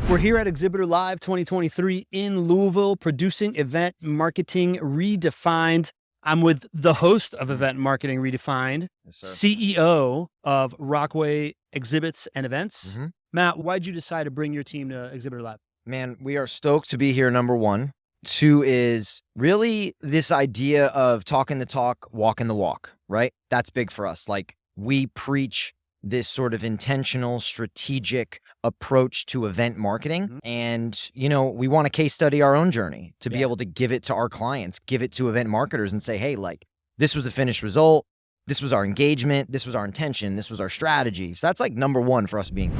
We're here at Exhibitor Live 2023 in Louisville, producing Event Marketing Redefined. I'm with the host of Event Marketing Redefined, Yes, CEO of Rockway Exhibits and Events. Mm-hmm. Matt, why'd you decide to bring your team to Exhibitor Live? Man, we are stoked to be here, number one. Two is really this idea of talking the talk, walking the walk, right? That's big for us. Like, we preach this sort of intentional, strategic approach to event marketing. Mhm. And, we want to case study our own journey to be able to give it to our clients, give it to event marketers and say, hey, like, this was the finished result. This was our engagement. This was our intention. This was our strategy. So that's like number one for us being.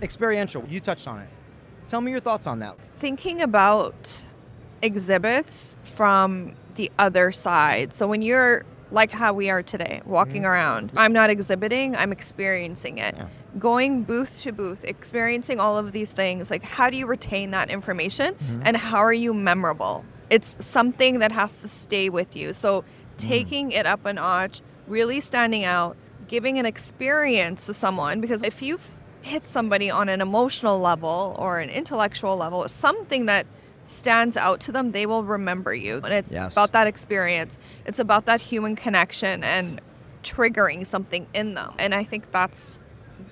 Experiential. You touched on it. Tell me your thoughts on that. Thinking about exhibits from the other side. So when you're like how we are today, walking around, I'm not exhibiting, I'm experiencing it. Yeah. Going booth to booth, experiencing all of these things, like how do you retain that information and how are you memorable? It's something that has to stay with you. So taking it up a notch, really standing out, giving an experience to someone, because if you've hit somebody on an emotional level or an intellectual level or something that stands out to them, they will remember you. And it's about that experience. It's about that human connection and triggering something in them. And I think that's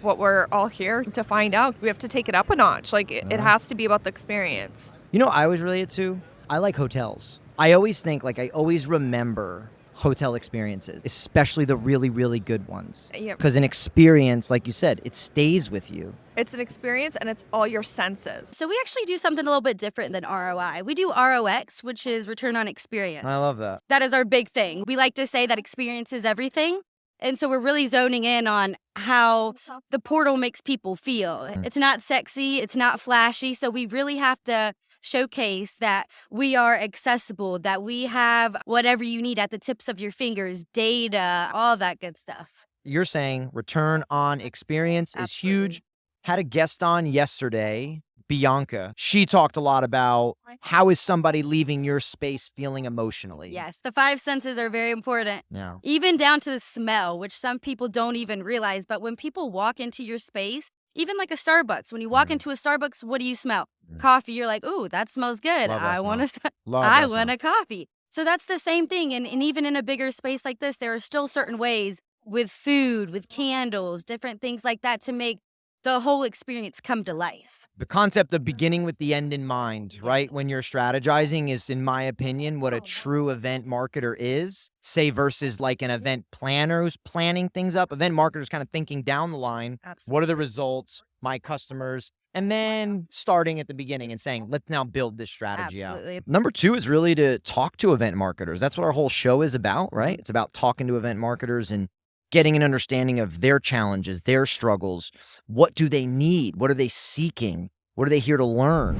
what we're all here to find out. We have to take it up a notch. Like, it has to be about the experience. I always relate it to? I like hotels. I always think, I always remember hotel experiences, especially the really, really good ones. Yep. Because an experience, like you said, it stays with you. It's an experience and it's all your senses. So we actually do something a little bit different than ROI. We do ROX, which is return on experience. I love that. That is our big thing. We like to say that experience is everything. And so we're really zoning in on how the portal makes people feel. It's not sexy, it's not flashy. So we really have to showcase that we are accessible, that we have whatever you need at the tips of your fingers, data, all that good stuff. You're saying return on experience is huge. Had a guest on yesterday, Bianca. She talked a lot about how is somebody leaving your space feeling emotionally. Yes, the 5 senses are very important. Yeah. Even down to the smell, which some people don't even realize. But when people walk into your space, even like a Starbucks, when you walk into a Starbucks, what do you smell? Coffee. You're like, ooh, that smells good. I want a coffee. So that's the same thing. And even in a bigger space like this, there are still certain ways with food, with candles, different things like that to make the whole experience come to life. The concept of beginning with the end in mind, right? When you're strategizing is, in my opinion, what a true event marketer is, say, versus like an event planner who's planning things up. Event marketers kind of thinking down the line. Absolutely. What are the results, my customers, and then starting at the beginning and saying, let's now build this strategy out. Number 2 is really to talk to event marketers. That's what our whole show is about, right? It's about talking to event marketers and getting an understanding of their challenges, their struggles. What do they need? What are they seeking? What are they here to learn?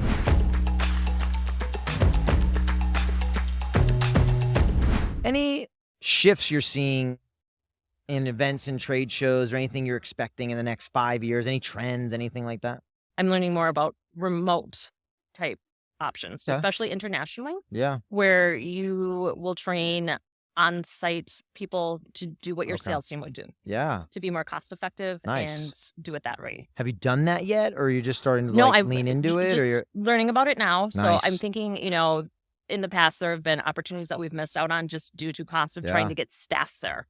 Any shifts you're seeing in events and trade shows or anything you're expecting in the next 5 years? Any trends, anything like that? I'm learning more about remote type options, especially internationally. Yeah. Where you will train on-site people to do what your sales team would do. Yeah. To be more cost-effective and do it that way. Have you done that yet? Or are you just starting to lean into it? Just or you're learning about it now. Nice. So I'm thinking, in the past, there have been opportunities that we've missed out on just due to cost of trying to get staff there.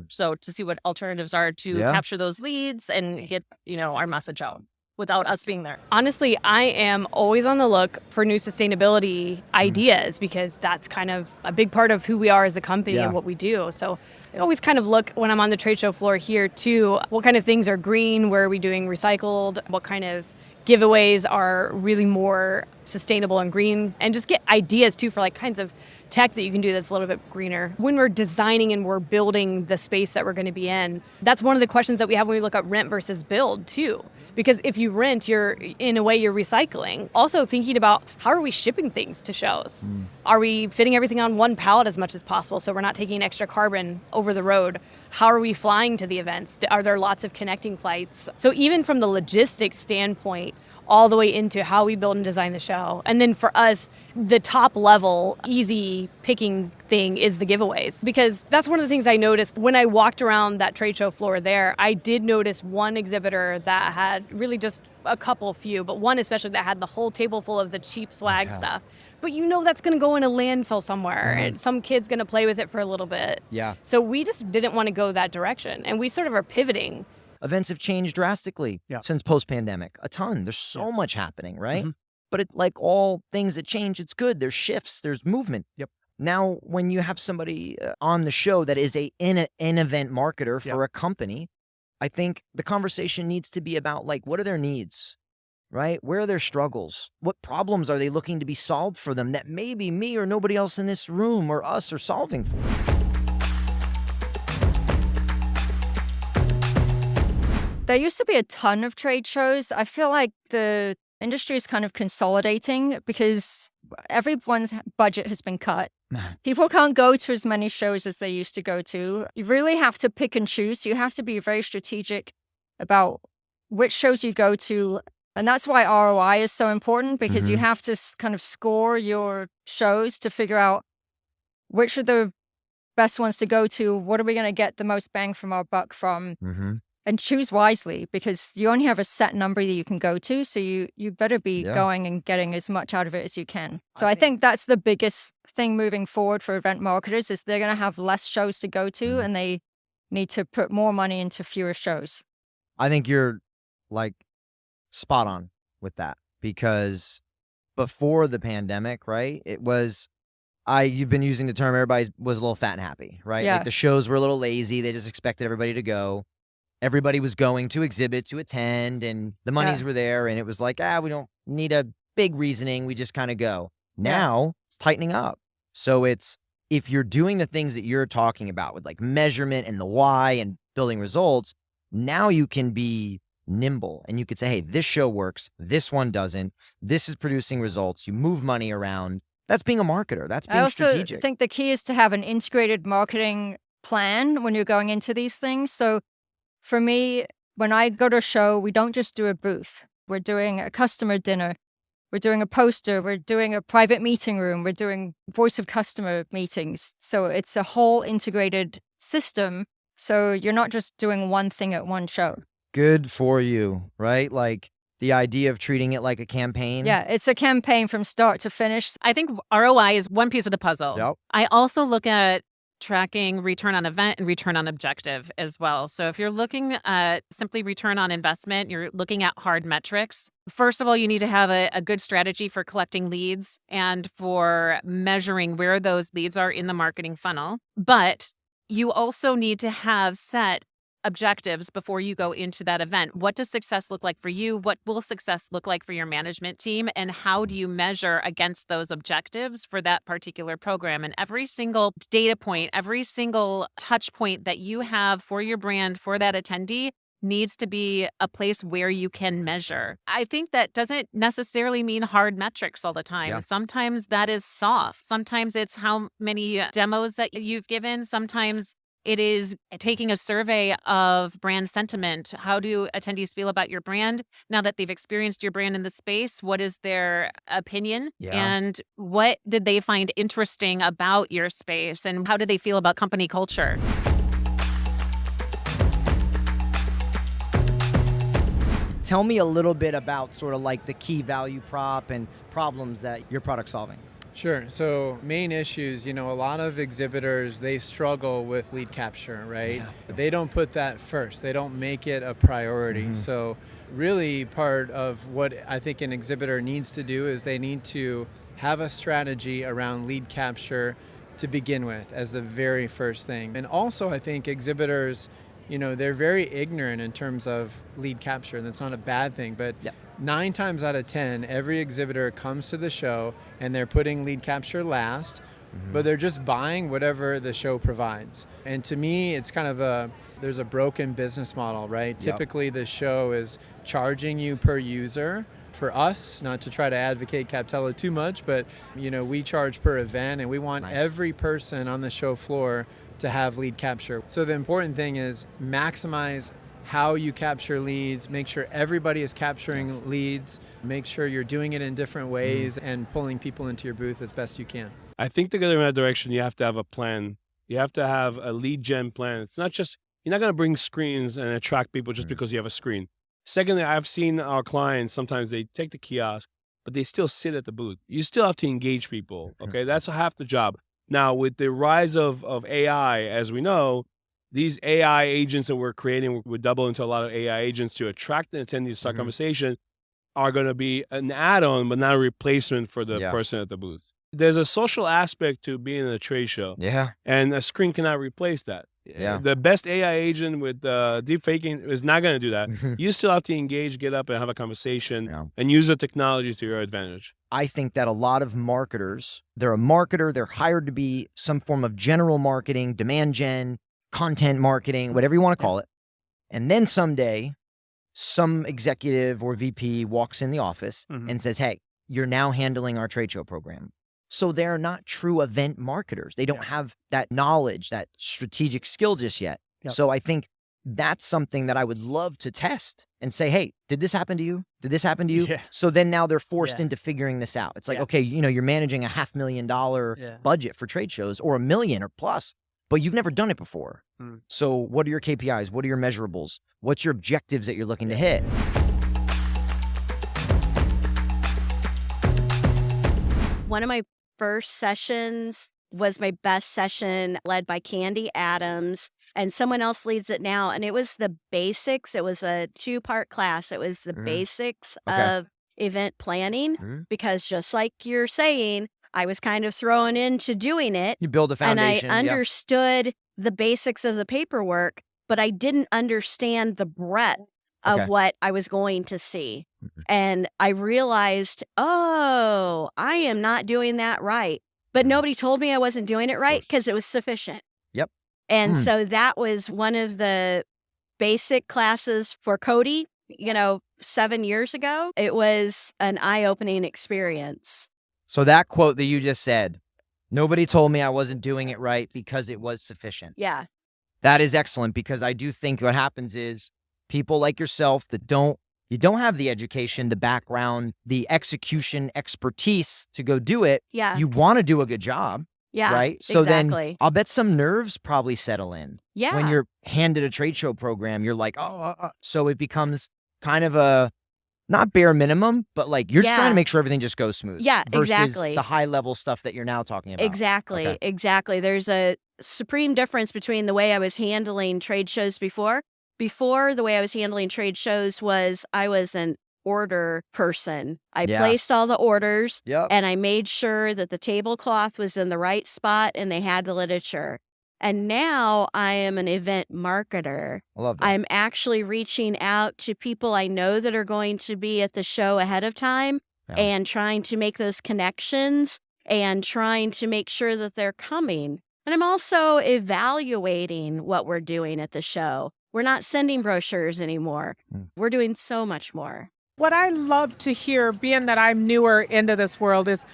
So to see what alternatives are to capture those leads and get, our message out without us being there. Honestly, I am always on the look for new sustainability ideas because that's kind of a big part of who we are as a company and what we do. So I always kind of look when I'm on the trade show floor here too, what kind of things are green, where are we doing recycled, what kind of giveaways are really more sustainable and green, and just get ideas too for kinds of tech that you can do that's a little bit greener. When we're designing and we're building the space that we're going to be in, that's one of the questions that we have when we look at rent versus build too. Because if you rent, you're recycling. Also thinking about how are we shipping things to shows? Are we fitting everything on one pallet as much as possible so we're not taking extra carbon over the road? How are we flying to the events? Are there lots of connecting flights? So even from the logistics standpoint, all the way into how we build and design the show. And then for us, the top level, easy picking thing is the giveaways, because that's one of the things I noticed when I walked around that trade show floor there. I did notice one exhibitor that had really just a few, but one especially that had the whole table full of the cheap swag stuff. But that's going to go in a landfill somewhere, and some kid's going to play with it for a little bit. Yeah. So we just didn't want to go that direction, and we sort of are pivoting. Events have changed drastically since post-pandemic. A ton. There's so much happening, right? But like all things that change, it's good. There's shifts. There's movement. Yep. Now, when you have somebody on the show that is an event marketer for a company, I think the conversation needs to be about, like, what are their needs, right? Where are their struggles? What problems are they looking to be solved for them that maybe me or nobody else in this room or us are solving for? There used to be a ton of trade shows. I feel like the industry is kind of consolidating because everyone's budget has been cut. People can't go to as many shows as they used to go to. You really have to pick and choose. You have to be very strategic about which shows you go to. And that's why ROI is so important, because you have to kind of score your shows to figure out which are the best ones to go to. What are we going to get the most bang from our buck from? And choose wisely, because you only have a set number that you can go to. So you better be going and getting as much out of it as you can. So I think that's the biggest thing moving forward for event marketers, is they're going to have less shows to go to, and they need to put more money into fewer shows. I think you're like spot on with that, because before the pandemic, right, you've been using the term, everybody was a little fat and happy, right? Yeah. Like the shows were a little lazy. They just expected everybody to go. Everybody was going to exhibit, to attend, and the monies were there, and it was like, we don't need a big reasoning. We just kind of go. Now it's tightening up. So if you're doing the things that you're talking about with like measurement and the why and building results, now you can be nimble and you could say, hey, this show works. This one doesn't. This is producing results. You move money around. That's being a marketer. That's being strategic. I think the key is to have an integrated marketing plan when you're going into these things. So for me, when I go to a show, we don't just do a booth. We're doing a customer dinner. We're doing a poster. We're doing a private meeting room. We're doing voice of customer meetings. So it's a whole integrated system. So you're not just doing one thing at one show. Good for you, right? Like the idea of treating it like a campaign. Yeah, it's a campaign from start to finish. I think ROI is one piece of the puzzle. Yep. I also look at tracking return on event and return on objective as well. So if you're looking at simply return on investment, you're looking at hard metrics. First of all, you need to have a good strategy for collecting leads and for measuring where those leads are in the marketing funnel. But you also need to have set objectives before you go into that event. What does success look like for you? What will success look like for your management team? And how do you measure against those objectives for that particular program? And every single data point, every single touch point that you have for your brand, for that attendee, needs to be a place where you can measure. I think that doesn't necessarily mean hard metrics all the time. Yeah. Sometimes that is soft. Sometimes it's how many demos that you've given. Sometimes it is taking a survey of brand sentiment. How do attendees feel about your brand now that they've experienced your brand in the space? What is their opinion? Yeah. And what did they find interesting about your space? And how do they feel about company culture? Tell me a little bit about sort of like the key value prop and problems that your product's solving. Sure. So main issues, a lot of exhibitors, they struggle with lead capture, right? Yeah. They don't put that first. They don't make it a priority. So really part of what I think an exhibitor needs to do is they need to have a strategy around lead capture to begin with as the very first thing. And also I think exhibitors, they're very ignorant in terms of lead capture. That's not a bad thing, but 9 times out of 10, every exhibitor comes to the show and they're putting lead capture last, but they're just buying whatever the show provides. And to me, it's kind of there's a broken business model, right? Yep. Typically the show is charging you per user. For us, not to try to advocate Captello too much, but we charge per event and we want every person on the show floor to have lead capture. So the important thing is maximize how you capture leads, make sure everybody is capturing leads, make sure you're doing it in different ways and pulling people into your booth as best you can. I think to go in that direction, you have to have a plan. You have to have a lead gen plan. It's not just, you're not going to bring screens and attract people just because you have a screen. Secondly, I've seen our clients, sometimes they take the kiosk, but they still sit at the booth. You still have to engage people, okay? That's half the job. Now, with the rise of AI, as we know, these AI agents that we're creating, we're double into a lot of AI agents to attract the attendees to start conversation, are going to be an add-on, but not a replacement for the person at the booth. There's a social aspect to being in a trade show. Yeah. And a screen cannot replace that. Yeah. The best AI agent with deep faking is not going to do that. You still have to engage, get up and have a conversation and use the technology to your advantage. I think that a lot of marketers, they're a marketer, they're hired to be some form of general marketing, demand gen, content marketing, whatever you want to call it. And then someday, some executive or VP walks in the office and says, hey, you're now handling our trade show program. So they're not true event marketers. They don't have that knowledge, that strategic skill just yet. So I think that's something that I would love to test and say, hey, did this happen to you? Did this happen to you? So then now they're forced into figuring this out. It's like, okay, you know, you're managing a $500,000 budget for trade shows or $1 million or plus, but you've never done it before. So what are your KPIs? What are your measurables? What's your objectives that you're looking to hit? One of my first sessions was my best session, led by Candy Adams, and someone else leads it now. And it was the basics. It was a 2-part class. It was the basics of event planning, because just like you're saying, I was kind of thrown into doing it. You build a foundation. And I understood the basics of the paperwork, but I didn't understand the breadth of what I was going to see. And I realized, oh, I am not doing that right. But nobody told me I wasn't doing it right because it was sufficient. Yep. And so that was one of the basic classes for Cody, 7 years ago. It was an eye-opening experience. So that quote that you just said, nobody told me I wasn't doing it right because it was sufficient. Yeah. That is excellent, because I do think what happens is people like yourself that you don't have the education, the background, the execution expertise to go do it. Yeah. You want to do a good job. Yeah. Right. So exactly. then I'll bet some nerves probably settle in. Yeah. When you're handed a trade show program, you're like, so it becomes kind of a, not bare minimum, but like you're just trying to make sure everything just goes smooth. Yeah, versus exactly. the high level stuff that you're now talking about. Exactly. Exactly. There's a supreme difference between the way I was handling trade shows before. Before, the way I was handling trade shows was I was an order person. I placed all the orders and I made sure that the tablecloth was in the right spot and they had the literature. And now I am an event marketer. I love that. I'm actually reaching out to people I know that are going to be at the show ahead of time and trying to make those connections and trying to make sure that they're coming. And I'm also evaluating what we're doing at the show. We're not sending brochures anymore. We're doing so much more. What I love to hear, being that I'm newer into this world, is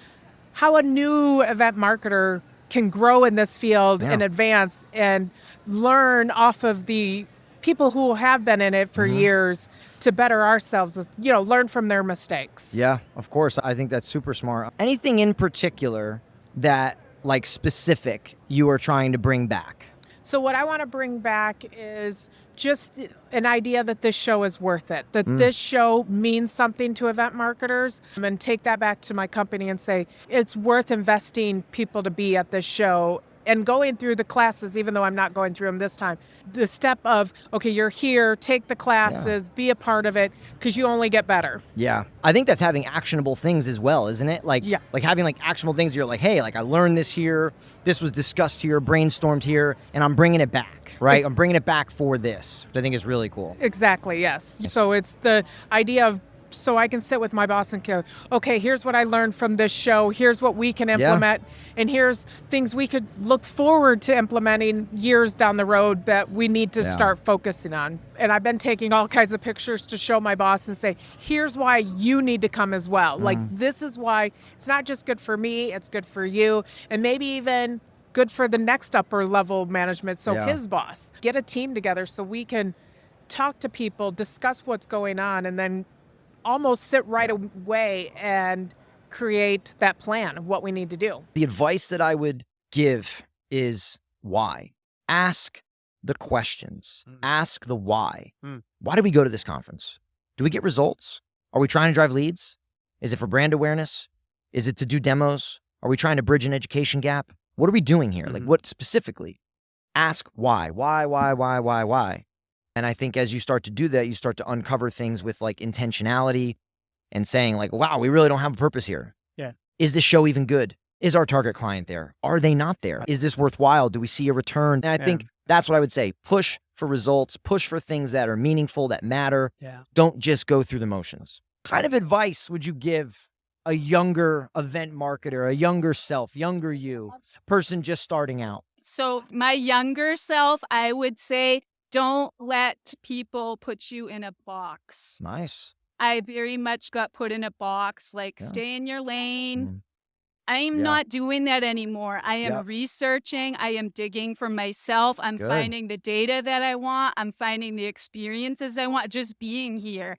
how a new event marketer can grow in this field and advance and learn off of the people who have been in it for years to better ourselves, learn from their mistakes. Yeah, of course. I think that's super smart. Anything in particular that, like, specific you are trying to bring back? So what I want to bring back is just an idea that this show is worth it, that this show means something to event marketers, and take that back to my company and say, it's worth investing people to be at this show and going through the classes, even though I'm not going through them this time. The step of, okay, you're here, take the classes, be a part of it, because you only get better. Yeah. I think that's having actionable things as well, isn't it? Like having like actionable things. You're like, hey, like I learned this here, this was discussed here, brainstormed here, and I'm bringing it back, right? I'm bringing it back for this, which I think is really cool. Exactly, yes. So it's the idea of, so I can sit with my boss and go, okay, here's what I learned from this show. Here's what we can implement. And here's things we could look forward to implementing years down the road that we need to start focusing on. And I've been taking all kinds of pictures to show my boss and say, here's why you need to come as well. Like, this is why it's not just good for me, it's good for you. And maybe even good for the next upper level management. So his boss, get a team together so we can talk to people, discuss what's going on, and then almost sit right away and create that plan of what we need to do. The advice that I would give is why. Ask the questions. Ask the why. Why do we go to this conference? Do we get results? Are we trying to drive leads? Is it for brand awareness? Is it to do demos? Are we trying to bridge an education gap? What are we doing here? Like, what specifically? Ask why. Why? And I think as you start to do that, you start to uncover things with like intentionality and saying like, wow, we really don't have a purpose here. Yeah. Is this show even good? Is our target client there? Are they not there? Is this worthwhile? Do we see a return? And I think that's what I would say. Push for results, push for things that are meaningful, that matter. Yeah. Don't just go through the motions. What kind of advice would you give a younger event marketer, a younger self, younger you, person just starting out? So my younger self, I would say, don't let people put you in a box. Nice. I very much got put in a box, like stay in your lane. I am not doing that anymore. I am researching. I am digging for myself. I'm finding the data that I want. I'm finding the experiences I want, just being here.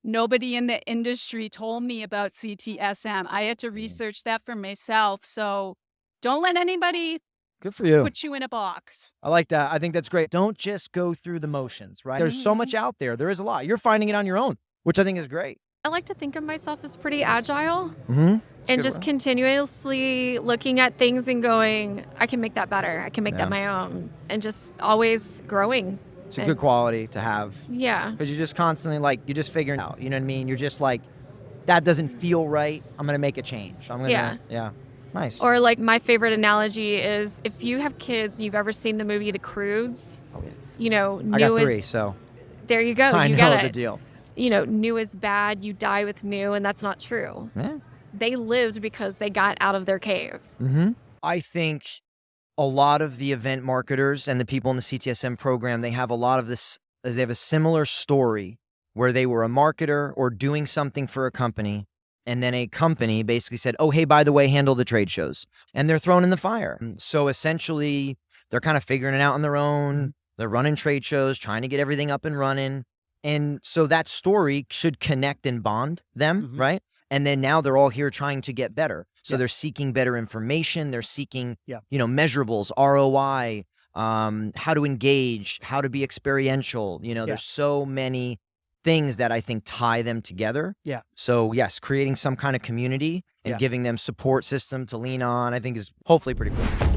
Nobody in the industry told me about CTSM. I had to research that for myself. So don't let anybody Good for you. put you in a box. I like that. I think that's great. Don't just go through the motions, right? There's so much out there. There is a lot. You're finding it on your own, which I think is great. I like to think of myself as pretty agile Mm-hmm. and just continuously looking at things and going, I can make that better. I can make that my own, and just always growing. It's a good quality to have. Yeah. Because you're just constantly like, you're just figuring out, you know what I mean? You're just like, that doesn't feel right. I'm going to make a change. I'm going to, yeah. Nice. Or like my favorite analogy is if you have kids and you've ever seen the movie The Croods, you know, new I got 3, is, so. there you go. I You know get the it. deal. You know, new is bad, you die with new, and that's not true. Yeah. They lived because they got out of their cave. I think a lot of the event marketers and the people in the CTSM program, they have a lot of this, they have a similar story where they were a marketer or doing something for a company, and then a company basically said, oh, hey, by the way, handle the trade shows. And they're thrown in the fire. So essentially, they're kind of figuring it out on their own. They're running trade shows, trying to get everything up and running. And so that story should connect and bond them, right? And then now they're all here trying to get better. So they're seeking better information. They're seeking, you know, measurables, ROI, how to engage, how to be experiential. You know, there's so many things that I think tie them together. Yeah. So yes, creating some kind of community and giving them support system to lean on, I think is hopefully pretty cool.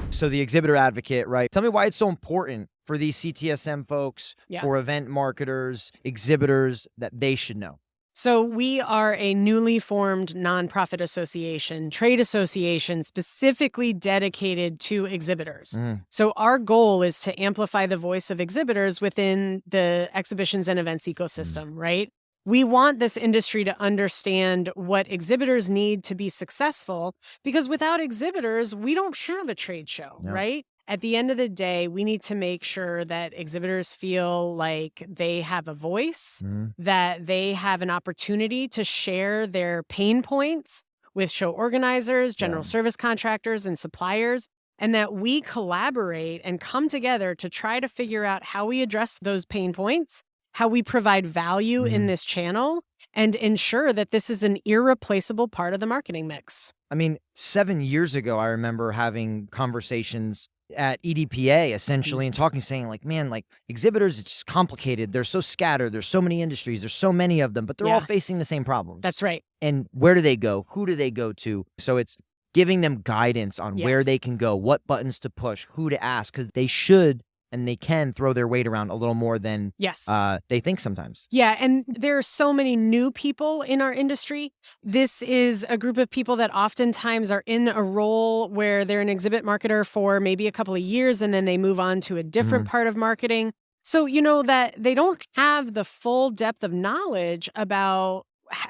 So the exhibitor advocate, right? Tell me why it's so important for these CTSM folks, for event marketers, exhibitors, that they should know. So we are a newly formed nonprofit association, trade association specifically dedicated to exhibitors. So our goal is to amplify the voice of exhibitors within the exhibitions and events ecosystem, right? We want this industry to understand what exhibitors need to be successful, because without exhibitors, we don't have a trade show, right? At the end of the day, we need to make sure that exhibitors feel like they have a voice, that they have an opportunity to share their pain points with show organizers, general service contractors, and suppliers, and that we collaborate and come together to try to figure out how we address those pain points, how we provide value in this channel, and ensure that this is an irreplaceable part of the marketing mix. I mean, 7 years ago, I remember having conversations at EDPA essentially and talking, saying like, man, like exhibitors, it's just complicated. They're so scattered. There's so many industries. There's so many of them, but they're all facing the same problems. That's right. And where do they go? Who do they go to? So it's giving them guidance on where they can go, what buttons to push, who to ask, because they should and they can throw their weight around a little more than they think sometimes. Yeah, and there are so many new people in our industry. This is a group of people that oftentimes are in a role where they're an exhibit marketer for maybe a couple of years, and then they move on to a different part of marketing. So, you know, that they don't have the full depth of knowledge about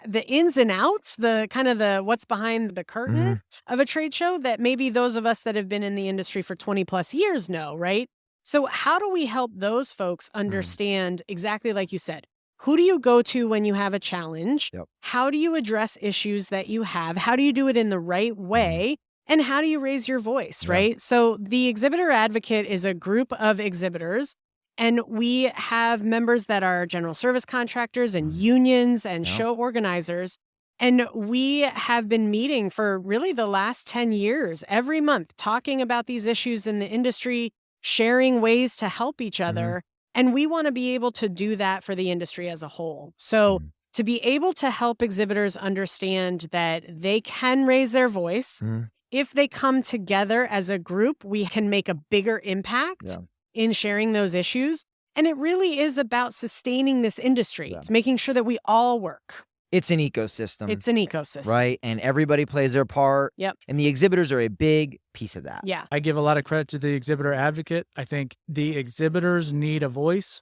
the ins and outs, the kind of the what's behind the curtain of a trade show that maybe those of us that have been in the industry for 20 plus years know, right? So how do we help those folks understand exactly like you said? Who do you go to when you have a challenge? How do you address issues that you have? How do you do it in the right way? And how do you raise your voice, right? So the Exhibitor Advocate is a group of exhibitors, and we have members that are general service contractors and unions and show organizers. And we have been meeting for really the last 10 years, every month, talking about these issues in the industry, sharing ways to help each other. And we want to be able to do that for the industry as a whole. So to be able to help exhibitors understand that they can raise their voice, if they come together as a group, we can make a bigger impact in sharing those issues. And it really is about sustaining this industry. It's making sure that we all work. It's an ecosystem. It's an ecosystem. Right? And everybody plays their part. Yep. And the exhibitors are a big piece of that. Yeah. I give a lot of credit to the Exhibitor Advocate. I think the exhibitors need a voice.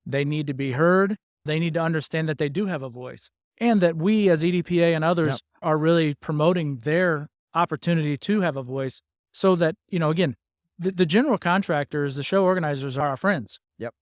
They need to be heard. They need to understand that they do have a voice, and that we as EDPA and others are really promoting their opportunity to have a voice, so that, again, the general contractors, the show organizers are our friends.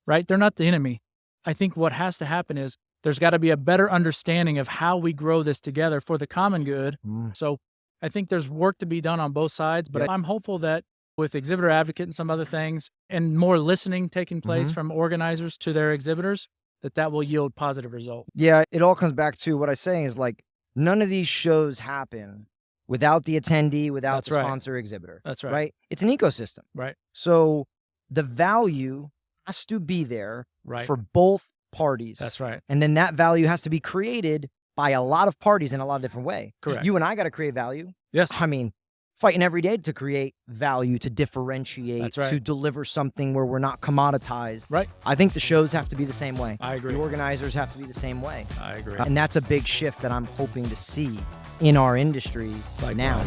Right? They're not the enemy. I think what has to happen is there's got to be a better understanding of how we grow this together for the common good. So I think there's work to be done on both sides, but I'm hopeful that with Exhibitor Advocate and some other things, and more listening taking place from organizers to their exhibitors, that will yield positive results. Yeah, it all comes back to what I was saying is, like, none of these shows happen without the attendee, without the sponsor exhibitor. That's right. Right? It's an ecosystem. Right. So the value has to be there for both parties. That's right. And then that value has to be created by a lot of parties in a lot of different ways. Correct. You and I got to create value. Yes. I mean, fighting every day to create value, to differentiate, to deliver something where we're not commoditized. Right. I think the shows have to be the same way. I agree. The organizers have to be the same way. I agree. And that's a big shift that I'm hoping to see in our industry now.